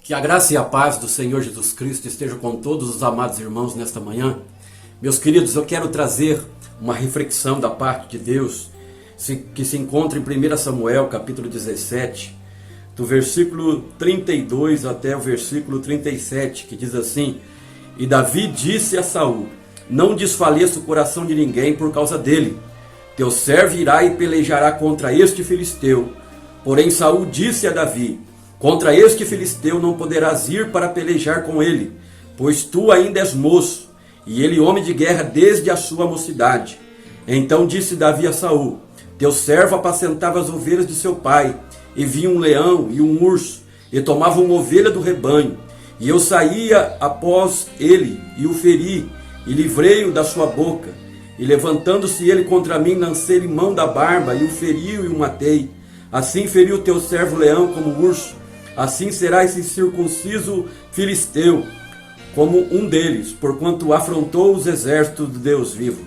Que a graça e a paz do Senhor Jesus Cristo estejam com todos os amados irmãos nesta manhã. Meus queridos, eu quero trazer uma reflexão da parte de Deus, que se encontra em 1 Samuel, capítulo 17, do versículo 32 até o versículo 37, que diz assim: E Davi disse a Saul: Não desfaleça o coração de ninguém por causa dele. Teu servo irá e pelejará contra este filisteu. Porém Saul disse a Davi: Contra este filisteu não poderás ir para pelejar com ele, pois tu ainda és moço, e ele homem de guerra desde a sua mocidade. Então disse Davi a Saul: Teu servo apacentava as ovelhas de seu pai, e vinha um leão e um urso, e tomava uma ovelha do rebanho. E eu saía após ele, e o feri, e livrei-o da sua boca. E levantando-se ele contra mim, lancei-lhe mão da barba, e o feri e o matei. Assim feriu teu servo leão como urso. Assim será esse incircunciso filisteu, como um deles, porquanto afrontou os exércitos do Deus vivo.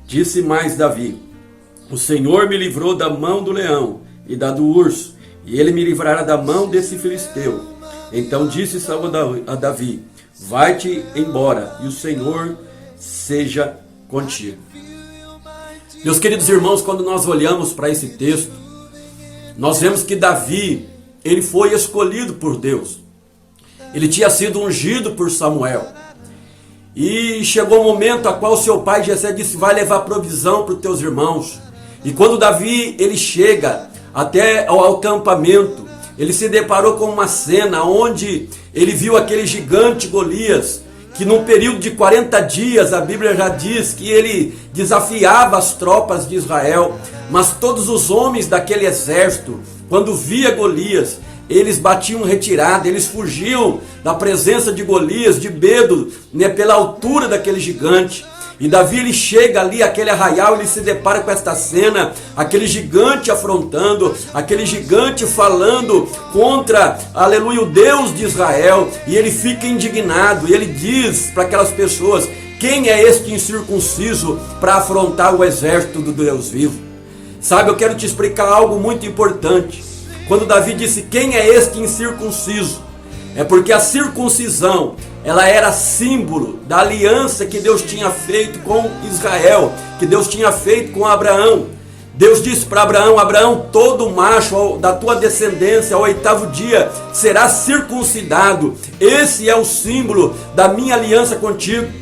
Disse mais Davi: O Senhor me livrou da mão do leão e da do urso, e ele me livrará da mão desse filisteu. Então disse Saul a Davi: Vai-te embora, e o Senhor seja contigo. Meus queridos irmãos, quando nós olhamos para esse texto, nós vemos que Davi, ele foi escolhido por Deus. Ele tinha sido ungido por Samuel. E chegou o momento a qual seu pai Jessé disse: vai levar provisão para os teus irmãos. E quando Davi ele chega até ao acampamento, ele se deparou com uma cena onde ele viu aquele gigante Golias, que num período de 40 dias, a Bíblia já diz que ele desafiava as tropas de Israel. Mas todos os homens daquele exército, quando via Golias, eles batiam retirada, eles fugiam da presença de Golias, de medo, pela altura daquele gigante. E Davi ele chega ali, aquele arraial, ele se depara com esta cena, aquele gigante afrontando, aquele gigante falando contra, aleluia, o Deus de Israel, e ele fica indignado, e ele diz para aquelas pessoas: quem é este incircunciso para afrontar o exército do Deus vivo? Sabe, eu quero te explicar algo muito importante. Quando Davi disse: quem é este incircunciso? É porque a circuncisão, ela era símbolo da aliança que Deus tinha feito com Israel, que Deus tinha feito com Abraão. Deus disse para Abraão: Abraão, todo macho da tua descendência, ao 8º dia, será circuncidado. Esse é o símbolo da minha aliança contigo.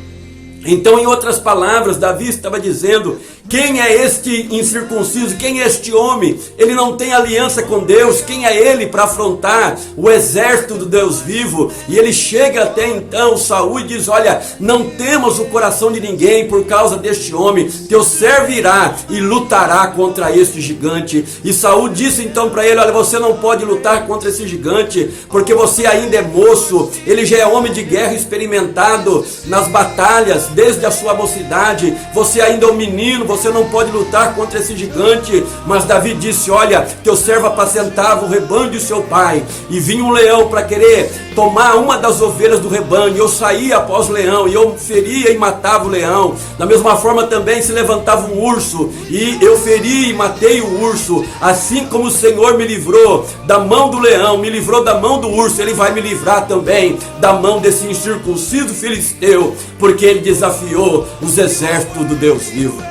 Então, em outras palavras, Davi estava dizendo: quem é este incircunciso? Quem é este homem? Ele não tem aliança com Deus. Quem é ele para afrontar o exército do Deus vivo? E ele chega até então Saul e diz: olha, não temas o coração de ninguém por causa deste homem. Teu servo irá e lutará contra este gigante. E Saul disse então para ele: olha, você não pode lutar contra esse gigante, porque você ainda é moço. Ele já é homem de guerra experimentado nas batalhas desde a sua mocidade. Você ainda é um menino, você não pode lutar contra esse gigante. Mas Davi disse: olha, teu servo apacentava o rebanho de seu pai, e vinha um leão para querer tomar uma das ovelhas do rebanho. Eu saía após o leão, e eu feria e matava o leão. Da mesma forma também se levantava um urso, e eu feri e matei o urso. Assim como o Senhor me livrou da mão do leão, me livrou da mão do urso, ele vai me livrar também da mão desse incircunciso filisteu, porque ele desafiou os exércitos do Deus vivo.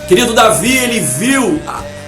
Querido, Davi, ele viu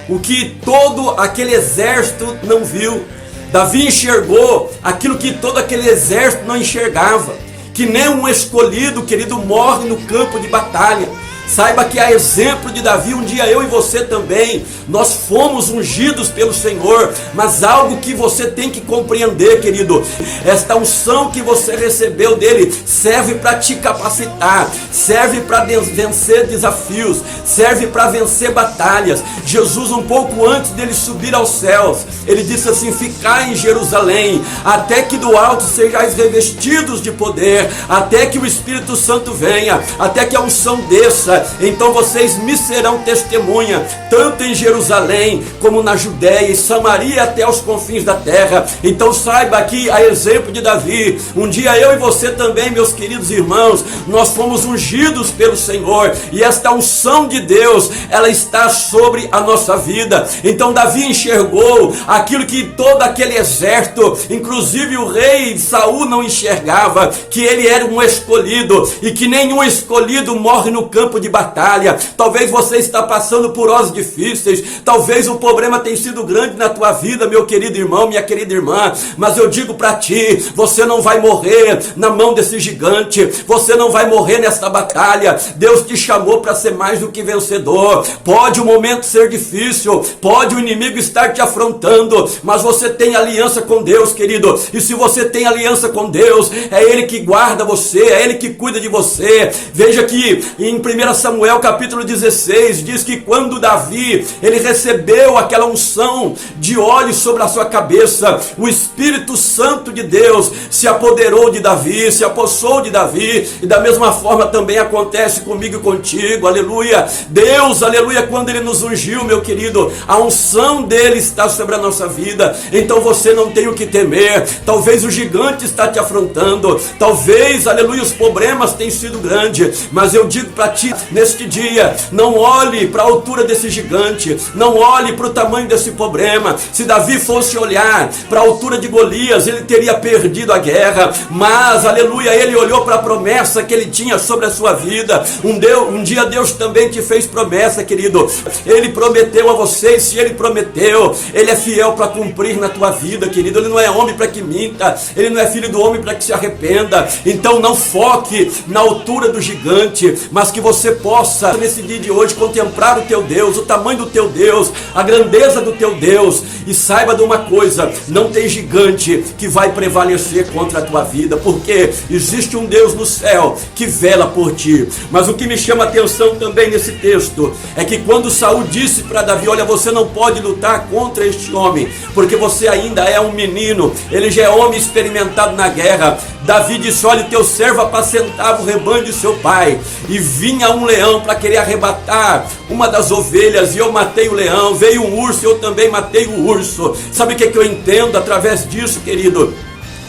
o que todo aquele exército não viu. Davi enxergou aquilo que todo aquele exército não enxergava. Que nem um escolhido, querido, morre no campo de batalha. Saiba que a exemplo de Davi, um dia eu e você também, nós fomos ungidos pelo Senhor. Mas algo que você tem que compreender, querido: esta unção que você recebeu dele serve para te capacitar, serve para vencer desafios, serve para vencer batalhas. Jesus, um pouco antes dele subir aos céus, ele disse assim: ficai em Jerusalém, até que do alto sejais revestidos de poder, até que o Espírito Santo venha, até que a unção desça. aleluia, então vocês me serão testemunha, tanto em Jerusalém, como na Judéia e Samaria, até os confins da terra. Então saiba que, a exemplo de Davi, um dia eu e você também, meus queridos irmãos, nós fomos ungidos pelo Senhor, e esta unção de Deus, ela está sobre a nossa vida. Então Davi enxergou aquilo que todo aquele exército, inclusive o rei Saul, não enxergava, que ele era um escolhido, e que nenhum escolhido morre no campo de batalha. Talvez você está passando por horas difíceis, talvez o problema tenha sido grande na tua vida, meu querido irmão, minha querida irmã, mas eu digo para ti, você não vai morrer na mão desse gigante, você não vai morrer nesta batalha. Deus te chamou para ser mais do que vencedor. Pode o momento ser difícil, pode o inimigo estar te afrontando, mas você tem aliança com Deus, querido, e se você tem aliança com Deus, é Ele que guarda você, é Ele que cuida de você. Veja que em 1 Samuel capítulo 16, diz que quando Davi, ele recebeu aquela unção de óleo sobre a sua cabeça, o Espírito Santo de Deus se apoderou de Davi, se apossou de Davi, e da mesma forma também acontece comigo e contigo, aleluia. Deus, aleluia, quando Ele nos ungiu, meu querido, a unção dEle está sobre a nossa vida, então você não tem o que temer. Talvez o gigante está te afrontando, talvez, aleluia, os problemas têm sido grandes, mas eu digo para ti, neste dia, não olhe para a altura desse gigante, não olhe para o tamanho desse problema. Se Davi fosse olhar para a altura de Golias, ele teria perdido a guerra, mas, aleluia, ele olhou para a promessa que ele tinha sobre a sua vida. Um dia Deus também te fez promessa, querido. Ele prometeu a você, e se Ele prometeu, Ele é fiel para cumprir na tua vida, querido. Ele não é homem para que minta, Ele não é filho do homem para que se arrependa. Então não foque na altura do gigante, mas que você possa, nesse dia de hoje, contemplar o teu Deus, o tamanho do teu Deus, a grandeza do teu Deus, e saiba de uma coisa, não tem gigante que vai prevalecer contra a tua vida, porque existe um Deus no céu que vela por ti. Mas o que me chama a atenção também nesse texto, é que quando Saul disse para Davi, olha, você não pode lutar contra este homem, porque você ainda é um menino, ele já é homem experimentado na guerra. Davi disse, olha, o teu servo apacentava o rebanho de seu pai, e vinha um leão para querer arrebatar uma das ovelhas, e eu matei o leão. Veio um urso, eu também matei o urso. Sabe o que eu entendo através disso, querido?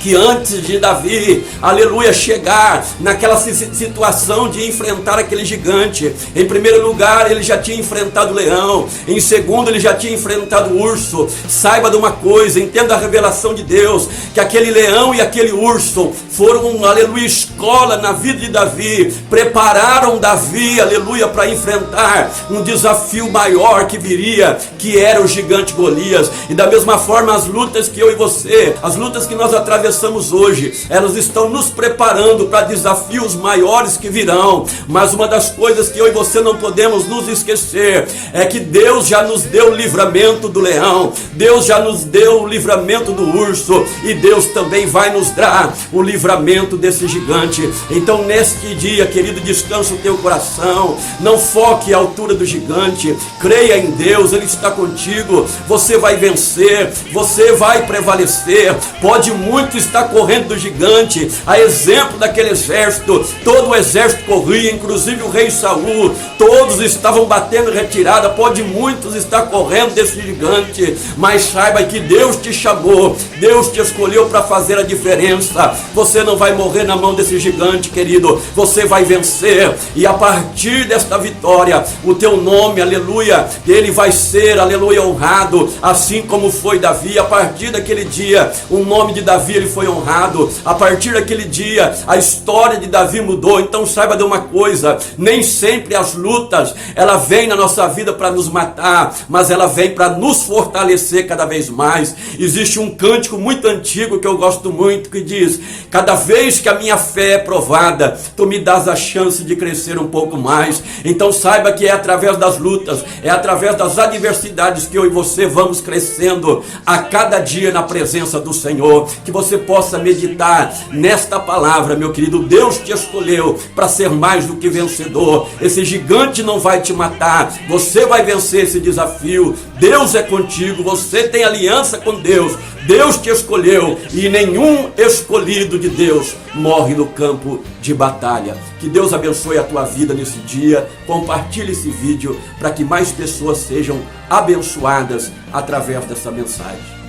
Que antes de Davi, aleluia, chegar naquela situação de enfrentar aquele gigante, em primeiro lugar ele já tinha enfrentado o leão, em segundo ele já tinha enfrentado o urso. Saiba de uma coisa, entenda a revelação de Deus, que aquele leão e aquele urso foram, aleluia, escola na vida de Davi, prepararam Davi, aleluia, para enfrentar um desafio maior que viria, que era o gigante Golias. E da mesma forma, as lutas que eu e você, as lutas que nós atravessamos hoje, elas estão nos preparando para desafios maiores que virão. Mas uma das coisas que eu e você não podemos nos esquecer é que Deus já nos deu o livramento do leão, Deus já nos deu o livramento do urso, e Deus também vai nos dar o livramento desse gigante. Então neste dia, querido, descansa o teu coração, não foque à altura do gigante, creia em Deus, Ele está contigo, você vai vencer, você vai prevalecer. Pode muito estar correndo do gigante, a exemplo daquele exército, todo o exército corria, inclusive o rei Saul, todos estavam batendo retirada. Pode muitos estar correndo desse gigante, mas saiba que Deus te chamou, Deus te escolheu para fazer a diferença. Você não vai morrer na mão desse gigante, querido, você vai vencer, e a partir desta vitória, o teu nome, aleluia, ele vai ser, aleluia, honrado, assim como foi Davi. A partir daquele dia, o nome de Davi, ele foi honrado. A partir daquele dia, a história de Davi mudou. Então saiba de uma coisa, nem sempre as lutas, ela vem na nossa vida para nos matar, mas ela vem para nos fortalecer cada vez mais. Existe um cântico muito antigo que eu gosto muito, que diz, cada vez que a minha fé é provada, tu me dás a chance de crescer um pouco mais. Então saiba que é através das lutas, é através das adversidades que eu e você vamos crescendo a cada dia na presença do Senhor. Que você possa meditar nesta palavra, meu querido. Deus te escolheu para ser mais do que vencedor. Esse gigante não vai te matar, você vai vencer esse desafio. Deus é contigo, você tem aliança com Deus. Deus te escolheu e nenhum escolhido de Deus morre no campo de batalha. Que Deus abençoe a tua vida nesse dia. Compartilhe esse vídeo para que mais pessoas sejam abençoadas através dessa mensagem.